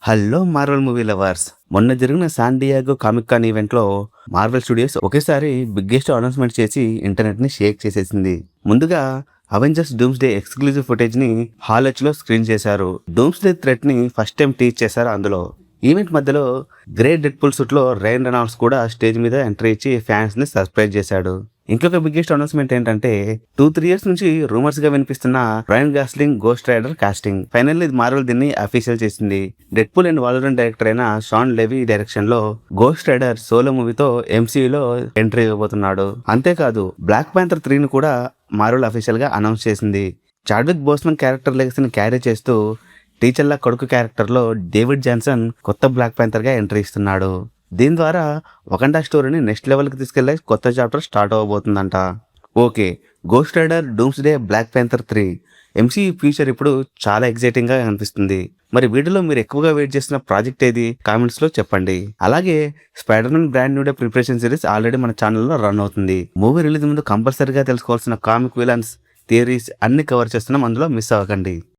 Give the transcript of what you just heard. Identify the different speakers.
Speaker 1: Hello Marvel movie lovers. మొన్న జరిగిన San Diego comic కాన్ ఈవెంట్లో మార్వెల్ స్టూడియోస్ ఒకేసారి బిగ్గెస్ట్ అనౌన్స్మెంట్ చేసి ఇంటర్నెట్ ని షేక్ చేసేసింది. ముందుగా Avengers dooms day exclusive footage ని హాల్ హెచ్ లో స్క్రీన్ చేశారు. డూమ్స్ డే థ్రెట్ ని ఫస్ట్ టైం టీచ్ చేశారు. అందులో ఈవెంట్ మధ్యలో గ్రేట్ డెడ్ పుల్ సూట్ లో రైన్ రెనాల్డ్స్ కూడా స్టేజ్ మీద ఎంట్రీ ఇచ్చి ఫ్యాన్స్ ని సర్ప్రైజ్ చేశాడు. ఇంకొక బిగ్గెస్ట్ అనౌన్స్మెంట్ ఏంటంటే 2-3 years నుంచి రూమర్స్ గా వినిపిస్తున్న Ryan Gosling Ghost Rider casting final ఇది మార్వెల్ దీన్ని అఫీషియల్ చేసింది. Deadpool and Wolverine director అయిన షాన్ లెవీ డైరెక్షన్ లో గోస్ట్ రైడర్ సోలో మూవీతో ఎంసీయూలో ఎంట్రీ ఇవ్వబోతున్నాడు. అంతేకాదు బ్లాక్ ప్యాంథర్ 3ని కూడా మార్వెల్ అఫీషియల్ గా అనౌన్స్ చేసింది. చాడ్విక్ బోస్మన్ క్యారెక్టర్ లెగసీని క్యారీ చేస్తూ టీచర్ల కొడుకు క్యారెక్టర్ లో డేవిడ్ జాన్సన్ కొత్త బ్లాక్ ప్యాంథర్ గా ఎంట్రీ ఇస్తున్నాడు. దీని ద్వారా వకండా స్టోరీని నెక్స్ట్ లెవెల్కి తీసుకెళ్లే కొత్త chapter start అవ్వబోతుందంట. Okay, Ghost Rider Doomsday Black Panther 3 MCU future ఇప్పుడు చాలా ఎక్సైటింగ్ గా అనిపిస్తుంది. మరి వీడియోలో మీరు ఎక్కువగా వెయిట్ చేసిన ప్రాజెక్ట్ ఏది కామెంట్స్ లో చెప్పండి. అలాగే spider man brand new day preparation series already మన ఛానల్లో రన్ అవుతుంది. మూవీ రిలీజ్ ముందు కంపల్సరీగా తెలుసుకోవాల్సిన కామిక్ విలన్స్ థియరీస్ అన్ని కవర్ చేస్తున్నాం, అందులో మిస్ అవ్వకండి.